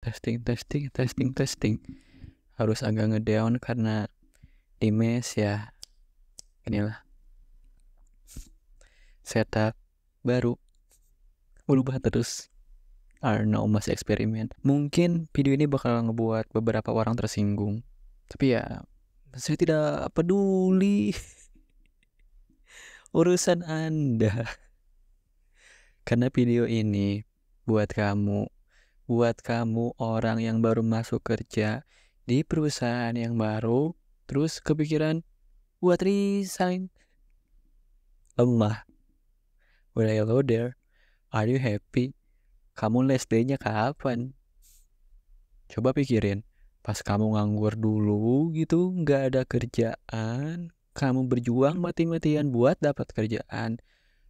Testing. Harus agak ngedown karena di mes ya. Inilah setup baru, berubah terus. I don't know, masih eksperimen. Mungkin video ini bakal ngebuat beberapa orang tersinggung. Tapi ya, saya tidak peduli. Urusan Anda. Karena video ini buat kamu orang yang baru masuk kerja di perusahaan yang baru, terus kepikiran buat resign. Lemah. Well, hello there. Are you happy? Kamu last day-nya kapan? Coba pikirin, pas kamu nganggur dulu gitu, nggak ada kerjaan, kamu berjuang mati-matian buat dapat kerjaan,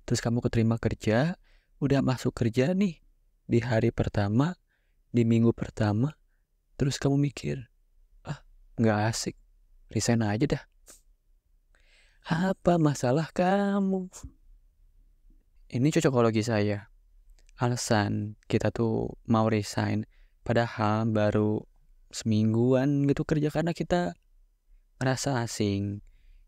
terus kamu keterima kerja, udah masuk kerja nih, di hari pertama, di minggu pertama, terus kamu mikir, nggak asik, resign aja dah. Apa masalah kamu? Ini cocokologi saya. Alasan kita tuh mau resign, padahal baru semingguan gitu kerja, karena kita ngerasa asing,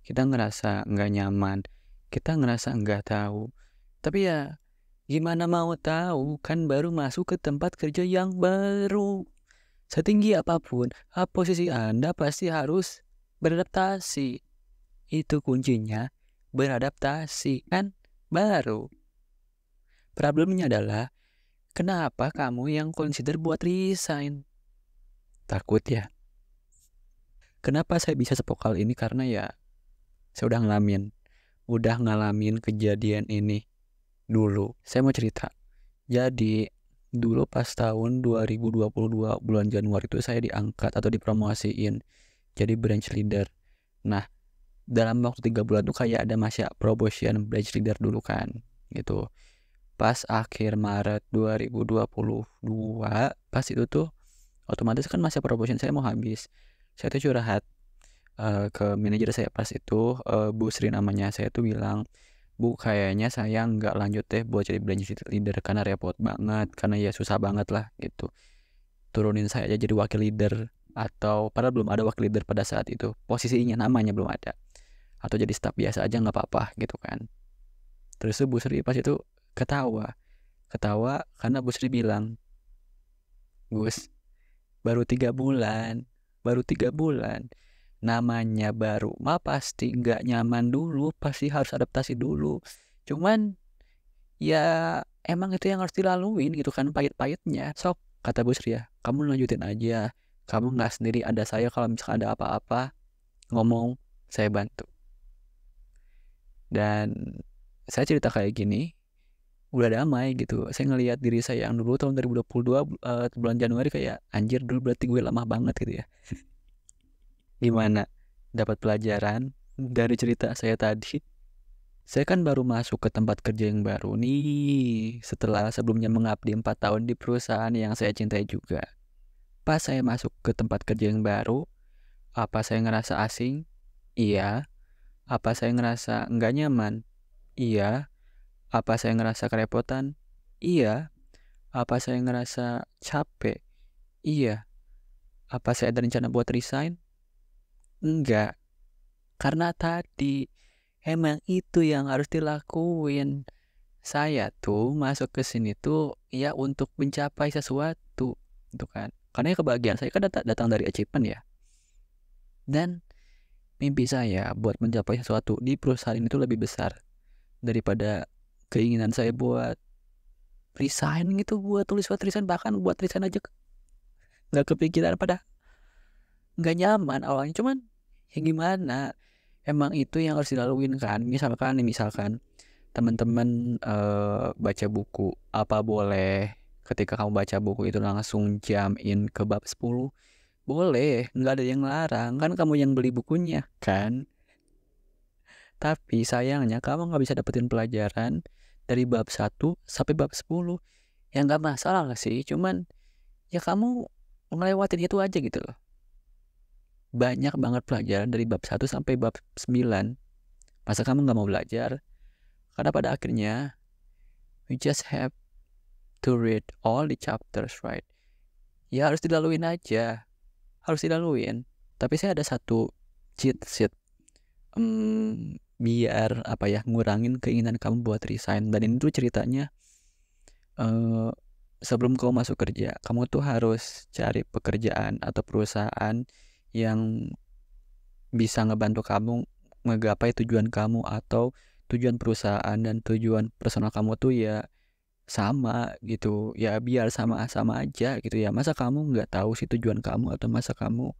kita ngerasa nggak nyaman, kita ngerasa nggak tahu. Tapi ya gimana mau tahu, kan baru masuk ke tempat kerja yang baru. Setinggi apapun posisi Anda pasti harus beradaptasi. Itu kuncinya, beradaptasi, kan baru. Problemnya adalah, kenapa kamu yang consider buat resign? Takut ya? Kenapa saya bisa sepokal ini? Karena ya saya udah ngalamin kejadian ini dulu. Saya mau cerita. Jadi dulu pas tahun 2022 bulan Januari itu saya diangkat atau dipromosiin jadi branch leader. Nah, dalam waktu 3 bulan tuh kayak ada masa promotion branch leader dulu kan gitu. Pas akhir Maret 2022, pas itu tuh otomatis kan masa promotion saya mau habis. Saya tuh curhat ke manajer saya pas itu, Bu Sri namanya. Saya tuh bilang, Bu, kayaknya saya nggak lanjut deh buat jadi branch leader karena repot banget, karena ya susah banget lah gitu. Turunin saya aja jadi wakil leader, atau padahal belum ada wakil leader pada saat itu, posisinya namanya belum ada, atau jadi staff biasa aja nggak apa-apa gitu kan. Terus tuh Bu Sri pas itu ketawa karena Bu Sri bilang, Gus, baru 3 bulan, namanya baru mah pasti nggak nyaman dulu, pasti harus adaptasi dulu. Cuman ya emang itu yang harus dilaluin gitu kan, pahit-pahitnya. Sok, kata Bu Sri ya, kamu lanjutin aja, kamu nggak sendiri, ada saya, kalau misalkan ada apa-apa ngomong, saya bantu. Dan saya cerita kayak gini udah damai gitu. Saya ngelihat diri saya yang dulu tahun 2022 bulan Januari, kayak anjir, dulu berarti gue lama banget gitu ya. Gimana? Dapat pelajaran dari cerita saya tadi? Saya kan baru masuk ke tempat kerja yang baru nih, setelah sebelumnya mengabdi 4 tahun di perusahaan yang saya cintai juga. Pas saya masuk ke tempat kerja yang baru, apa saya ngerasa asing? Iya. Apa saya ngerasa nggak nyaman? Iya. Apa saya ngerasa kerepotan? Iya. Apa saya ngerasa capek? Iya. Apa saya ada rencana buat resign? Enggak. Karena tadi emang itu yang harus dilakuin. Saya tuh masuk ke sini tuh ya untuk mencapai sesuatu, gitu kan. Karena kebahagiaan saya kan datang dari achievement ya. Dan mimpi saya buat mencapai sesuatu di perusahaan ini tuh lebih besar daripada keinginan saya buat resign gitu, buat tulis buat resign, bahkan buat resign aja nggak kepikiran, pada nggak nyaman awalnya. Cuman ya gimana, emang itu yang harus dilaluin kan. Misalkan teman-teman baca buku, apa boleh ketika kamu baca buku itu langsung jump in ke bab 10? Boleh, nggak ada yang larang, kan kamu yang beli bukunya kan. Tapi sayangnya kamu nggak bisa dapetin pelajaran dari bab 1 sampai bab 10. Ya nggak masalah sih, cuman ya kamu ngelewatin itu aja gitu loh. Banyak banget pelajaran dari bab 1 sampai bab 9. Masa kamu nggak mau belajar? Karena pada akhirnya you just have to read all the chapters, right? Ya harus dilaluin aja, harus dilaluin. Tapi saya ada satu cheat sheet, biar apa ya, ngurangin keinginan kamu buat resign. Dan ini tuh ceritanya, eee, sebelum kamu masuk kerja, kamu tuh harus cari pekerjaan atau perusahaan yang bisa ngebantu kamu ngegapai tujuan kamu, atau tujuan perusahaan dan tujuan personal kamu tuh ya sama gitu. Ya biar sama-sama aja gitu ya. Masa kamu nggak tahu sih tujuan kamu, atau masa kamu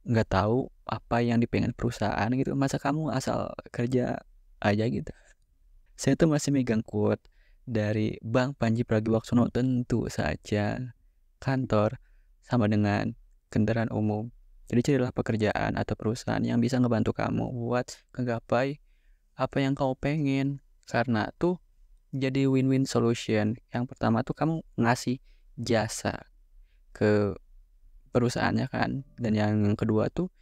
nggak tahu apa yang dipengen perusahaan gitu, masa kamu asal kerja aja gitu. Saya tuh masih megang quote dari Bang Panji Pragiwaksono, "Tentu saja kantor sama dengan kendaraan umum." Jadi carilah pekerjaan atau perusahaan yang bisa ngebantu kamu buat ngegapai apa yang kamu pengen. Karena tuh jadi win-win solution. Yang pertama tuh kamu ngasih jasa ke perusahaannya kan, dan yang kedua tuh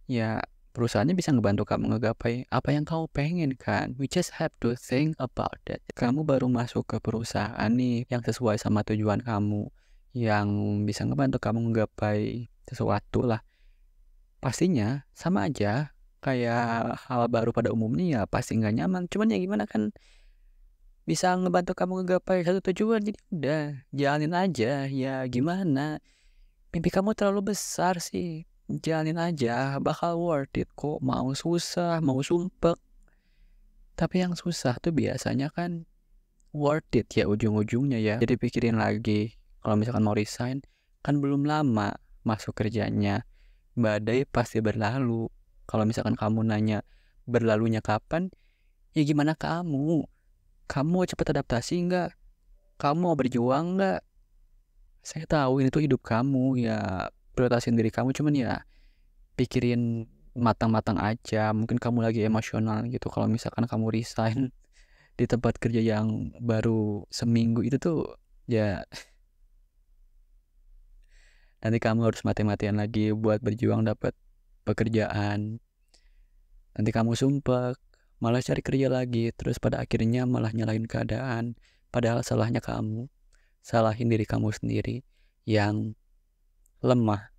ya perusahaannya bisa ngebantu kamu ngegapai apa yang kamu pengen kan. We just have to think about that. Kamu baru masuk ke perusahaan nih yang sesuai sama tujuan kamu, yang bisa ngebantu kamu ngegapai sesuatu lah. Pastinya sama aja kayak hal baru pada umumnya, ya pasti nggak nyaman. Cuman ya gimana kan, bisa ngebantu kamu ngegapai satu tujuan, jadi udah jalanin aja. Ya gimana, mimpi kamu terlalu besar sih, jalanin aja, bakal worth it kok. Mau susah, mau sumpek, tapi yang susah tuh biasanya kan worth it ya ujung-ujungnya ya. Jadi pikirin lagi, kalau misalkan mau resign, kan belum lama masuk kerjanya. Badai pasti berlalu. Kalau misalkan kamu nanya berlalunya kapan, ya gimana kamu? Kamu mau cepet adaptasi nggak? Kamu mau berjuang nggak? Saya tahu ini tuh hidup kamu, ya prioritasin diri kamu, cuman ya pikirin matang-matang aja. Mungkin kamu lagi emosional gitu kalau misalkan kamu resign di tempat kerja yang baru seminggu itu tuh, ya nanti kamu harus mati-matian lagi buat berjuang dapat pekerjaan. Nanti kamu sumpek, malah cari kerja lagi, terus pada akhirnya malah nyalahin keadaan. Padahal salahnya kamu, salahin diri kamu sendiri yang lemah.